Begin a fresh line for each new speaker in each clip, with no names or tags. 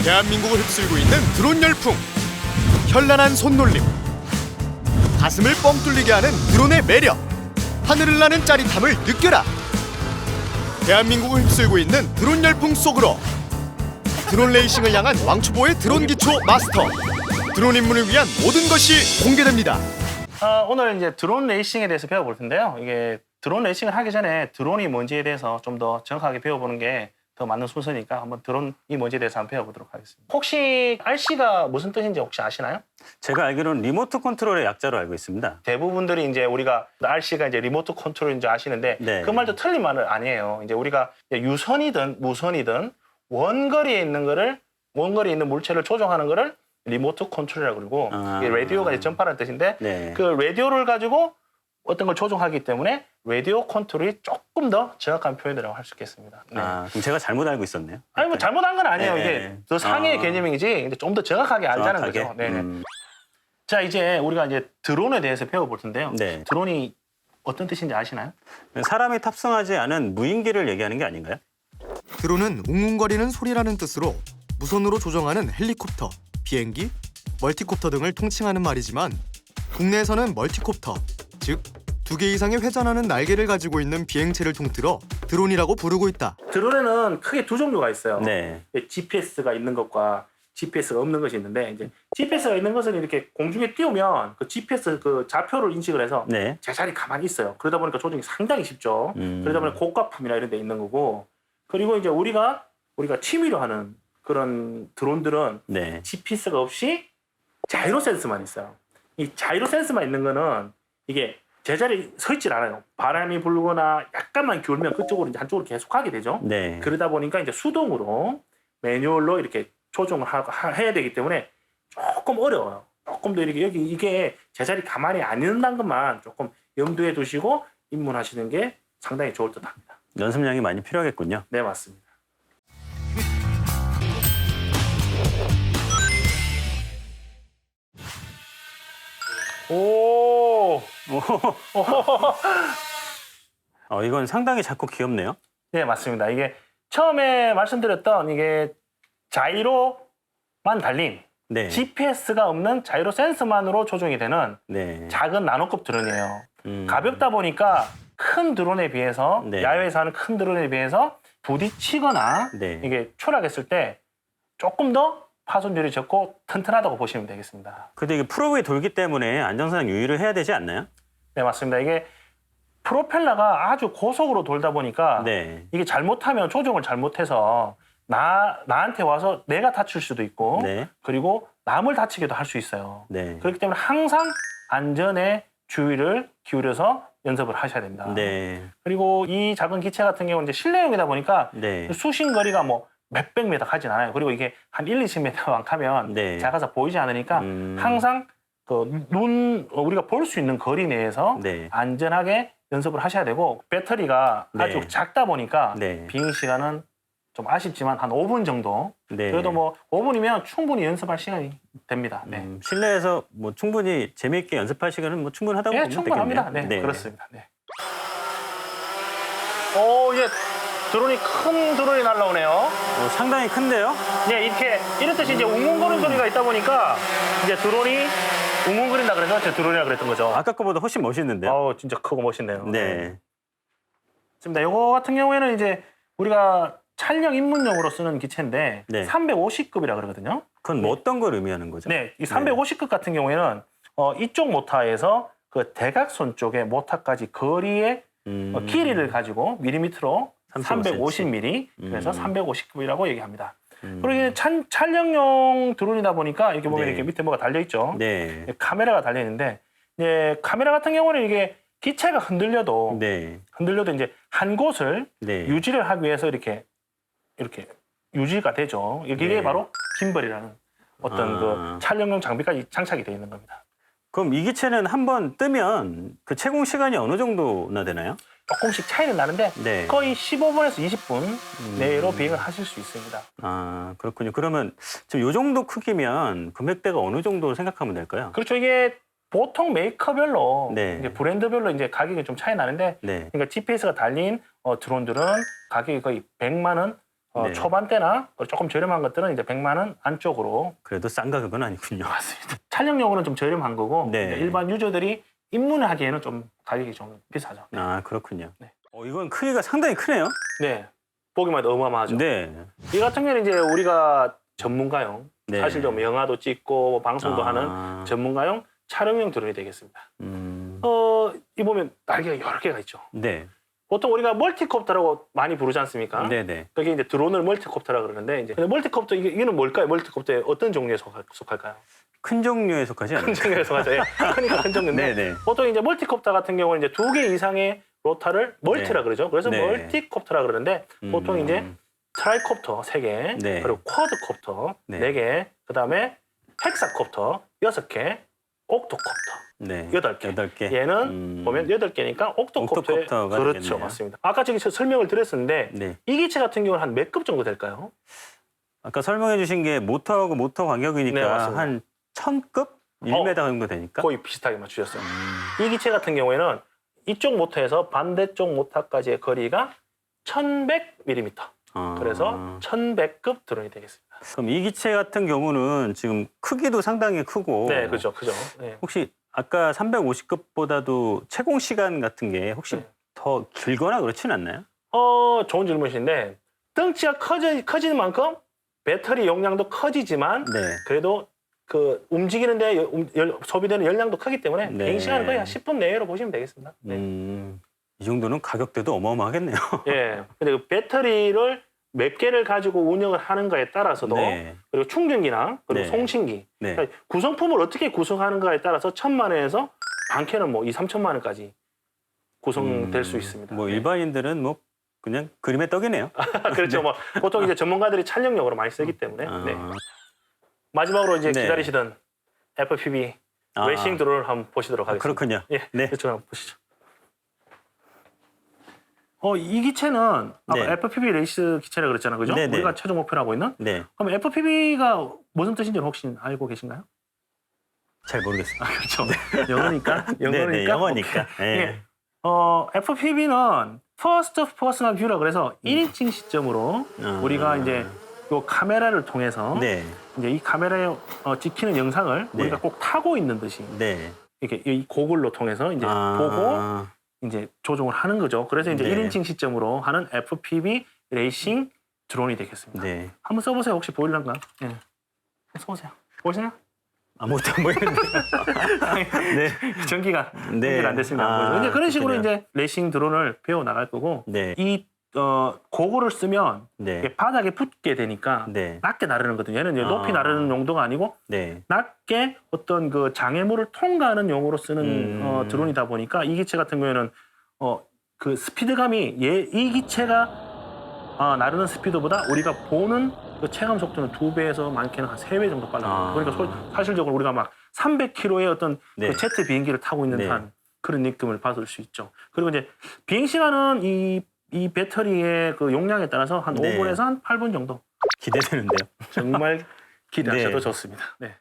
대한민국을 휩쓸고 있는 드론 열풍. 현란한 손놀림. 가슴을 뻥 뚫리게 하는 드론의 매력. 하늘을 나는 짜릿함을 느껴라. 대한민국을 휩쓸고 있는 드론 열풍 속으로 드론 레이싱을 향한 왕초보의 드론 기초 마스터. 드론 입문을 위한 모든 것이 공개됩니다.
오늘 이제 드론 레이싱에 대해서 배워볼 텐데요. 이게 드론 레이싱을 하기 전에 드론이 뭔지에 대해서 좀 더 정확하게 배워보는 게 더 맞는 순서니까 한번 드론이 뭔지에 대해서 한번 배워보도록 하겠습니다. 혹시 RC가 무슨 뜻인지 혹시 아시나요?
제가 알기로는 리모트 컨트롤의 약자로 알고 있습니다.
대부분들이 이제 우리가 RC가 이제 리모트 컨트롤인지 아시는데
네.
그 말도 틀린 말은 아니에요. 이제 우리가 유선이든 무선이든 원거리에 있는 거를 원거리에 있는 물체를 조종하는 거를 리모트 컨트롤이라고 그러고 이게 라디오가 이제 전파라는 뜻인데
네.
그 라디오를 가지고 어떤 걸 조종하기 때문에 라디오 컨트롤이 조금 더 정확한 표현이라고 할 수 있겠습니다. 네.
그럼 제가 잘못 알고 있었네요.
아니 뭐 잘못한 건 아니에요.
네.
이게 더 상해의 개념이지 좀 더 정확하게 알자는
정확하게?
거죠. 네네. 자 이제 우리가 이제 드론에 대해서 배워볼 텐데요.
네.
드론이 어떤 뜻인지 아시나요?
사람이 탑승하지 않은 무인기를 얘기하는 게 아닌가요?
드론은 웅웅거리는 소리라는 뜻으로 무선으로 조종하는 헬리콥터, 비행기, 멀티콥터 등을 통칭하는 말이지만 국내에서는 멀티콥터, 즉 두 개 이상의 회전하는 날개를 가지고 있는 비행체를 통틀어 드론이라고 부르고 있다.
드론에는 크게 두 종류가 있어요.
네.
GPS가 있는 것과 GPS가 없는 것이 있는데 이제 GPS가 있는 것은 이렇게 공중에 띄우면 그 GPS 그 좌표를 인식을 해서
네.
제자리 가만히 있어요. 그러다 보니까 조종이 상당히 쉽죠. 그러다 보니 고가품이나 이런 데 있는 거고 그리고 이제 우리가 취미로 하는 그런 드론들은
네.
GPS가 없이 자이로 센스만 있어요. 이 자이로 센스만 있는 거는 이게 제자리에 서 있질 않아요. 바람이 불거나 약간만 기울면 그쪽으로 이제 한쪽으로 계속 하게 되죠.
네.
그러다 보니까 이제 수동으로 매뉴얼로 이렇게 조종을 해야 되기 때문에 조금 어려워요. 조금 더 이렇게 이게 제자리 가만히 안 있는다는 것만 조금 염두에 두시고 입문하시는 게 상당히 좋을 듯합니다.
연습량이 많이 필요하겠군요.
네, 맞습니다. 오,
이건 상당히 작고 귀엽네요.
네, 맞습니다. 이게 처음에 말씀드렸던 이게 자이로만 달린
네.
GPS가 없는 자이로 센서만으로 조종이 되는
네.
작은 나노급 드론이에요. 가볍다 보니까 큰 드론에 비해서
네.
야외에서 하는 큰 드론에 비해서 부딪히거나
네.
이게 추락했을 때 조금 더 파손율이 적고 튼튼하다고 보시면 되겠습니다.
근데 이게 프로브에 돌기 때문에 안정상 유의를 해야 되지 않나요?
네, 맞습니다. 이게 프로펠러가 아주 고속으로 돌다 보니까
네.
이게 잘못하면 조종을 잘못해서 나한테 와서 내가 다칠 수도 있고
네.
그리고 남을 다치게도 할 수 있어요.
네.
그렇기 때문에 항상 안전에 주의를 기울여서 연습을 하셔야 됩니다.
네.
그리고 이 작은 기체 같은 경우는 이제 실내용이다 보니까
네.
수신 거리가 뭐 몇백 미터 가진 않아요. 그리고 이게 한 1, 20m만 가면
네.
작아서 보이지 않으니까 항상 우리가 볼 수 있는 거리 내에서
네.
안전하게 연습을 하셔야 되고 배터리가
네.
아주 작다 보니까
네.
비행 시간은 좀 아쉽지만 한 5분 정도
네.
그래도 뭐 5분이면 충분히 연습할 시간이 됩니다. 네,
실내에서 뭐 충분히 재미있게 연습할 시간은 뭐 충분하다고
네
보면
충분합니다.
되겠네요.
네, 그렇습니다. 네. 오, 이제 드론이 큰 드론이 날라오네요.
상당히 큰데요?
네, 이렇듯이 이제 웅웅거리는 소리가 있다 보니까 이제 드론이 웅웅거린다 그래서 제가 드론이라 그랬던 거죠.
아까 거보다 훨씬 멋있는데요?
아우, 진짜 크고 멋있네요.
네.
맞습니다. 이거 같은 경우에는 이제 우리가 촬영 입문용으로 쓰는 기체인데
네.
350급이라 그러거든요.
그건 뭐 어떤 걸 의미하는 거죠?
네, 이 350급 같은 경우에는 이쪽 모터에서 그 대각선 쪽의 모터까지 거리의 길이를 가지고 밀리미터로 350mm 그래서 350급이라고 얘기합니다. 그리고 이게 촬영용 드론이다 보니까 이렇게 보면
네.
이렇게 밑에 뭐가 달려 있죠.
네.
카메라가 달려 있는데 카메라 같은 경우는 이게 기체가 흔들려도
네.
이제 한 곳을
네.
유지를 하기 위해서 이렇게 유지가 되죠. 이게
네.
바로 김벌이라는 어떤 그 촬영용 장비까지 장착이 되어 있는 겁니다.
그럼 이 기체는 한번 뜨면 그 채공 시간이 어느 정도나 되나요?
조금씩 차이는 나는데
네.
거의 15분에서 20분 내로 비행을 하실 수 있습니다.
아, 그렇군요. 그러면 지금 이 정도 크기면 금액대가 어느 정도 생각하면 될까요?
그렇죠. 이게 보통 메이커별로
네.
이제 브랜드별로 이제 가격이 좀 차이 나는데
네.
그러니까 GPS가 달린 드론들은 가격이 거의 100만 원
네.
초반대나 조금 저렴한 것들은 이제 100만 원 안쪽으로.
그래도 싼 가격은 아니군요.
맞습니다. 촬영용으로는 좀 저렴한 거고
네.
일반 유저들이 입문하기에는 좀 가격이 좀 비싸죠.
아, 그렇군요.
네.
이건 크기가 상당히 크네요.
네, 보기만 해도 어마어마하죠.
네.
이 같은 경우는 이제 우리가 전문가용,
네.
사실 좀 영화도 찍고 방송도 하는 전문가용 촬영용 드론이 되겠습니다. 이 보면 날개가 여러 개가 있죠.
네.
보통 우리가 멀티콥터라고 많이 부르지 않습니까?
네네.
그게 이제 드론을 멀티콥터라 그러는데 이제 근데 멀티콥터 이게는 뭘까요? 멀티콥터의 어떤 종류에 속할까요?
큰 종류에 속하지 않나요?
큰 종류에 속하죠. 예. 크니까 큰 종류인데
네네.
보통 이제 멀티콥터 같은 경우는 이제 2개 이상의 로타를 멀티라
네.
그러죠. 그래서
네.
멀티콥터라 그러는데 보통 이제 트라이콥터 3개,
네.
그리고 쿼드콥터
네.
4개, 그다음에 헥사콥터 6개, 옥토콥터
네.
8개.
8개.
얘는 보면 8개니까 옥토콥터의
옥토콥터가
그렇죠.
되겠네요.
맞습니다. 아까 저기 설명을 드렸었는데
네.
이 기체 같은 경우는 한 몇 급 정도 될까요?
아까 설명해 주신 게 모터하고 모터
네,
간격이니까
맞습니다.
한 1000급? 1m 정도 되니까?
거의 비슷하게 맞추셨어요. 이 기체 같은 경우에는 이쪽 모터에서 반대쪽 모터까지의 거리가 1100mm.
아.
그래서 1100급 드론이 되겠습니다.
그럼 이 기체 같은 경우는 지금 크기도 상당히 크고
네, 그죠. 네.
혹시 아까 350급보다도 채공 시간 같은 게 혹시
네.
더 길거나 그렇진 않나요?
좋은 질문이신데 덩치가 커지는 만큼 배터리 용량도 커지지만
네.
그래도 그 움직이는데 소비되는 열량도 크기 때문에
네.
비행 시간은 거의 한 10분 내외로 보시면 되겠습니다. 네.
이 정도는 가격대도 어마어마하겠네요.
예. 근데 그 배터리를 몇 개를 가지고 운영을 하는가에 따라서도
네.
그리고 충전기나 그리고
네.
송신기
네.
그러니까 구성품을 어떻게 구성하는가에 따라서 1000만 원에서 많게는 뭐 2, 3천만 원까지 구성될 수 있습니다.
뭐
네.
일반인들은 뭐 그냥 그림의 떡이네요.
그렇죠. 뭐 보통 이제 전문가들이 촬영용으로 많이 쓰기 때문에. 네. 마지막으로 이제
네.
기다리시던 FPV 레이싱 드론을 한번 보시도록 하겠습니다.
그렇군요.
예,
네.
이쪽 한번 보시죠. 이 기체는 아까
네.
FPV 레이스 기체라 그랬잖아요, 그죠?
네, 네.
우리가 최종 목표로 하고 있는.
네.
그럼 FPV가 무슨 뜻인지 혹시 알고 계신가요?
잘 모르겠습니다.
그렇죠. 영어니까.
네, 영어니까. 네.
FPV는 First Person View라 그래서 1인칭 시점으로 우리가 이제 요 카메라를 통해서
네.
이제 이 카메라에 찍히는 영상을
네.
우리가 꼭 타고 있는 듯이
네.
이렇게 이 고글로 통해서 이제 보고 이제 조종을 하는 거죠. 그래서 이제
네.
1인칭 시점으로 하는 FPV 레이싱 드론이 되겠습니다.
네.
한번 써보세요. 혹시 보이려나? 네. 한번 써보세요. 보시나요?
아무것도 안 보이는데. 네.
전기가
네.
연결 안 됐습니다.
아,
근데 그런 식으로
그렇군요.
이제 레이싱 드론을 배워 나갈 거고
네.
이 고글을 쓰면
네.
이게 바닥에 붙게 되니까
네.
낮게 나르는 거거든요. 얘는 이제 높이 나르는 용도가 아니고
네.
낮게 어떤 그 장애물을 통과하는 용으로 쓰는 드론이다 보니까 이 기체 같은 경우에는 그 스피드감이 이 기체가 나르는 스피드보다 우리가 보는 그 체감 속도는 2배에서 많게는 한 3배 정도 빨라요. 그러니까 사실적으로 우리가 막 300km의 어떤
네.
그 제트 비행기를 타고 있는
네.
듯한 그런 느낌을 받을 수 있죠. 그리고 이제 비행 시간은 이 배터리의 그 용량에 따라서 한
네.
5분에서 한 8분 정도.
기대되는데요.
정말 기대하셔도
네.
좋습니다. 네.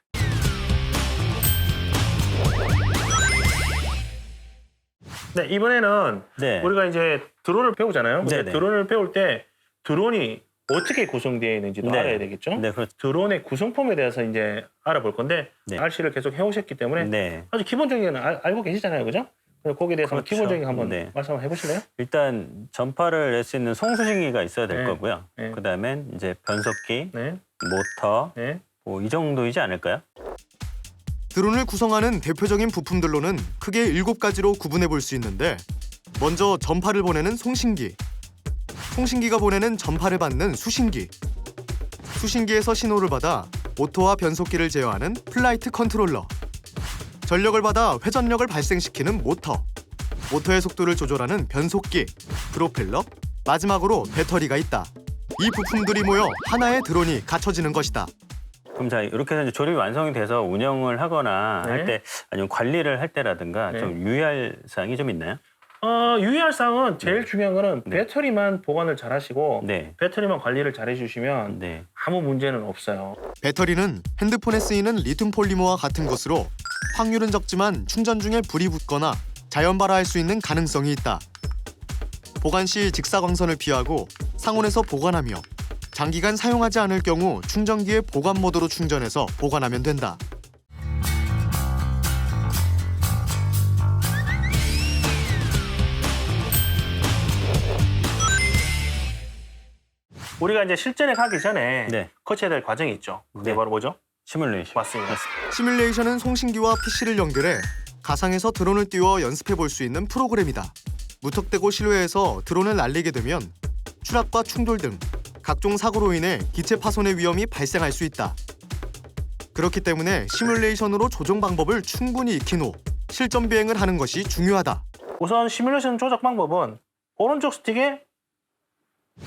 네, 이번에는
네.
우리가 이제 드론을 배우잖아요. 근데
네네.
드론을 배울 때 드론이 어떻게 구성되어 있는지도
네.
알아야 되겠죠.
네, 그렇죠.
드론의 구성품에 대해서 이제 알아볼 건데
네.
RC를 계속 해오셨기 때문에
네.
아주 기본적인 건 알고 계시잖아요, 그죠? 그래서 거기에 대해서
그렇죠.
기본적인 거 한번
네.
말씀해 보실래요?
일단 전파를 낼 수 있는 송수신기가 있어야 될
네.
거고요.
네.
그다음엔 이제 변속기,
네,
모터,
네.
뭐 이 정도이지 않을까요?
드론을 구성하는 대표적인 부품들로는 크게 7가지로 구분해 볼 수 있는데 먼저 전파를 보내는 송신기, 송신기가 보내는 전파를 받는 수신기, 수신기에서 신호를 받아 모터와 변속기를 제어하는 플라이트 컨트롤러, 전력을 받아 회전력을 발생시키는 모터, 모터의 속도를 조절하는 변속기, 프로펠러, 마지막으로 배터리가 있다. 이 부품들이 모여 하나의 드론이 갖춰지는 것이다.
그럼 자 이렇게 해서 이제 조립이 완성이 돼서 운영을 하거나
네.
할 때 아니면 관리를 할 때라든가
네.
좀 유의할 사항이 좀 있나요?
유의할 사항은 제일 중요한 거는 배터리만 보관을 잘 하시고
네.
배터리만 관리를 잘 해주시면
네.
아무 문제는 없어요.
배터리는 핸드폰에 쓰이는 리튬 폴리머와 같은 것으로 확률은 적지만 충전 중에 불이 붙거나 자연 발화할 수 있는 가능성이 있다. 보관 시 직사광선을 피하고 상온에서 보관하며 장기간 사용하지 않을 경우 충전기에 보관 모드로 충전해서 보관하면 된다.
우리가 이제 실전에 가기 전에
네.
거쳐야 될 과정이 있죠. 그게
네.
바로 뭐죠?
시뮬레이션.
맞습니다.
시뮬레이션은 송신기와 PC를 연결해 가상에서 드론을 띄워 연습해 볼 수 있는 프로그램이다. 무턱대고 실외에서 드론을 날리게 되면 추락과 충돌 등 각종 사고로 인해 기체 파손의 위험이 발생할 수 있다. 그렇기 때문에 시뮬레이션으로 조종 방법을 충분히 익힌 후 실전 비행을 하는 것이 중요하다.
우선 시뮬레이션 조작 방법은 오른쪽 스틱에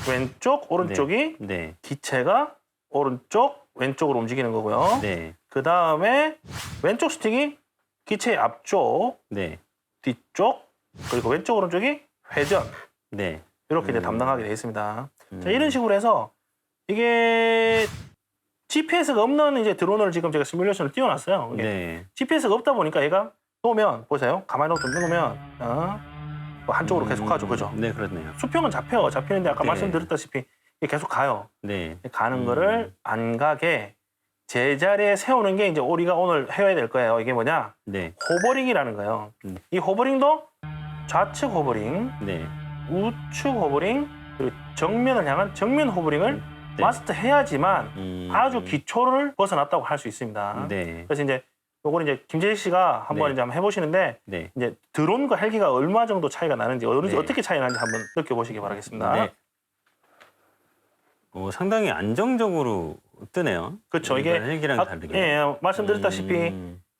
왼쪽, 오른쪽이
네.
기체가 오른쪽, 왼쪽으로 움직이는 거고요.
네.
그 다음에 왼쪽 스틱이 기체의 앞쪽,
네.
뒤쪽, 그리고 왼쪽, 오른쪽이 회전.
네.
이렇게 이제 담당하게 되어 있습니다. 자, 이런 식으로 해서 이게 GPS가 없는 이제 드론을 지금 제가 시뮬레이션을 띄워놨어요. 이게
네.
GPS가 없다 보니까 얘가 놓으면 보세요. 가만히 놓으면 뭐 한쪽으로 계속 가죠, 그죠?
네, 그렇네요.
수평은 잡히는데 아까
네.
말씀드렸다시피 이게 계속 가요.
네.
가는 거를 안 가게 제자리에 세우는 게 이제 우리가 오늘 해야 될 거예요. 이게 뭐냐?
네.
호버링이라는 거예요. 이 호버링도 좌측 호버링,
네.
우측 호버링, 그리고 정면을 향한 정면 호버링을
네.
마스터해야지만 아주 기초를 벗어났다고 할 수 있습니다.
네.
그래서 이제 요거는 이제 김재식 씨가 한번
네.
이제 한번 해보시는데
네.
이제 드론과 헬기가 얼마 정도 차이가 나는지
네.
어떻게 차이 나는지 한번 느껴보시기 바라겠습니다.
네. 상당히 안정적으로 뜨네요.
그렇죠. 이게
헬기랑 다르게.
예, 말씀드렸다시피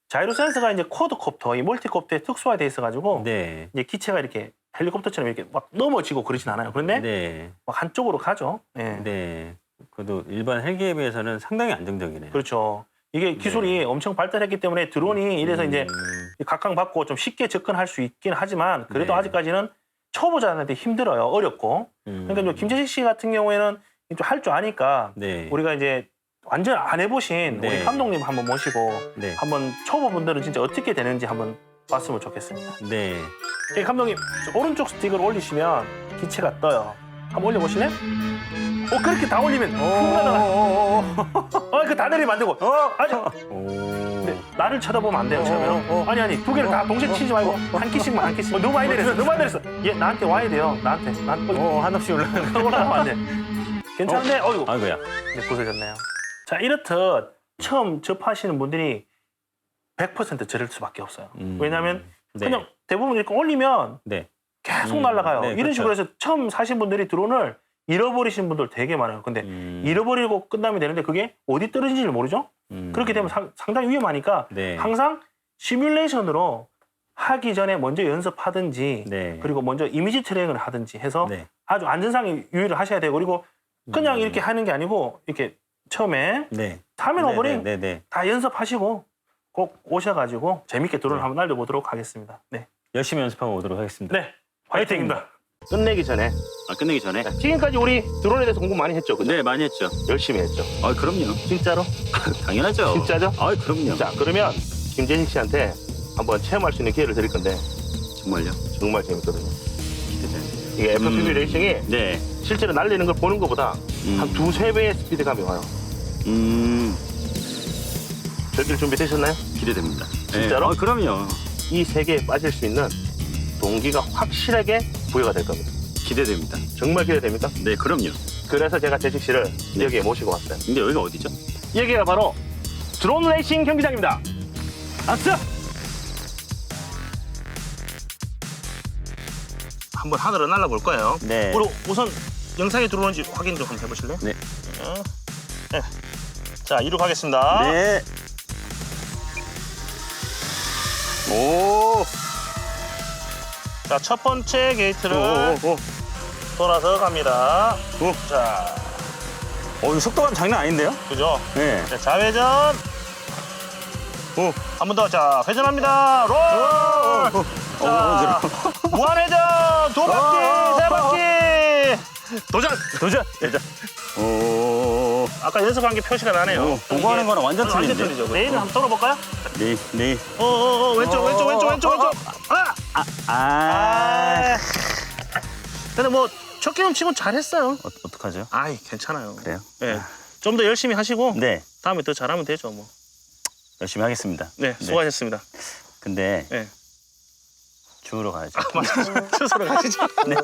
자이로 센서가 이제 쿼드콥터, 이 멀티콥터에 특수화되어 있어가지고
네.
이제 기체가 이렇게 헬리콥터처럼 이렇게 막 넘어지고 그러진 않아요. 그런데
네.
막 한쪽으로 가죠. 예.
네. 그래도 일반 헬기에 비해서는 상당히 안정적이네요.
그렇죠. 이게 기술이 엄청 발달했기 때문에 드론이 이래서 이제 각광받고 좀 쉽게 접근할 수 있긴 하지만 그래도
네.
아직까지는 초보자한테 힘들어요. 어렵고. 그러니까 이제 김재식 씨 같은 경우에는 좀 할 줄 아니까
네.
우리가 이제 완전 안 해보신
네.
우리 감독님 한번 모시고
네.
한번 초보분들은 진짜 어떻게 되는지 한번 봤으면 좋겠습니다.
네.
예, 감독님 저 오른쪽 스틱을 올리시면 기체가 떠요. 한번 올려보실래요? 그렇게 다 올리면 훅 그 다 내리면 안 되고 아니 네, 나를 쳐다보면 안 돼요 처음에는. 아니 두 개를 다 동시에 치지 말고 한 키씩만 한 키씩. 너무 많이 내렸어. 얘 나한테 와야 돼요. 나한테
한없이
올라가면 안 돼. 괜찮은데 어이구
아이고야.
네, 부서졌네요. 자, 이렇듯 처음 접하시는 분들이 100% 저릴 수밖에 없어요. 왜냐하면
네.
그냥 대부분 이렇게 올리면
네.
계속 날아가요.
네,
이런
그렇죠.
식으로 해서 처음 사신 분들이 드론을 잃어버리신 분들 되게 많아요. 근데 잃어버리고 끝나면 되는데 그게 어디 떨어진지를 모르죠? 그렇게 되면 상당히 위험하니까
네.
항상 시뮬레이션으로 하기 전에 먼저 연습하든지
네.
그리고 먼저 이미지 트랙을 하든지 해서
네.
아주 안전상에 유의를 하셔야 되고 그리고 그냥 이렇게 하는 게 아니고 이렇게 처음에
네.
타면 오버링
네. 네.
다 연습하시고 꼭 오셔가지고 재밌게 드론을 한번 날려보도록 하겠습니다. 네,
열심히 연습하고 오도록 하겠습니다.
네, 화이팅입니다. 끝내기 전에
끝내기 전에.
지금까지 우리 드론에 대해서 공부 많이 했죠, 그죠?
네, 많이 했죠.
열심히 했죠.
그럼요.
진짜로?
당연하죠.
진짜죠?
그럼요.
자, 그러면 김재식 씨한테 한번 체험할 수 있는 기회를 드릴 건데
정말요?
정말 재밌거든요.
기대돼요.
이게 FPV 레이싱이
네.
실제로 날리는 걸 보는 것보다 한 2-3배의 스피드감이 와요. 즐길 준비 되셨나요?
기대됩니다.
진짜로?
네. 그럼요.
이 세계에 빠질 수 있는 동기가 확실하게 부여가 될 겁니다.
기대됩니다.
정말 기대됩니까?
네, 그럼요.
그래서 제가 재식 씨를 여기에 모시고 왔어요.
근데 여기가 어디죠?
여기가 바로 드론 레이싱 경기장입니다. 아싸! 한번 하늘을 날아볼 거예요.
네.
우리 우선 영상에 들어오는지 확인 좀 한번 해보실래요?
네.
네. 자, 이륙하겠습니다.
네. 오.
자, 첫 번째 게이트를 돌아서 갑니다. 자,
이 속도감 장난 아닌데요?
그죠?
네.
자, 좌회전. 한 번 더. 자, 회전합니다. 롤! 자, 무한회전. 2바퀴, 3바퀴. 도전!
도전. 오.
아까 연습한 게 표시가 나네요.
공부하는 거랑 완전
완전
틀린데?
틀리죠. 레일을 한번 돌아볼까요?
네. 네.
왼쪽. 아!
아.
근데 뭐 첫 경험 치곤 잘했어요.
어떡하죠?
아이, 괜찮아요.
그래요?
네. 좀 더 열심히 하시고
네,
다음에 더 잘하면 되죠, 뭐.
열심히 하겠습니다.
네, 수고하셨습니다.
근데
네.
주우러 가야죠.
스스로 가시죠.
네.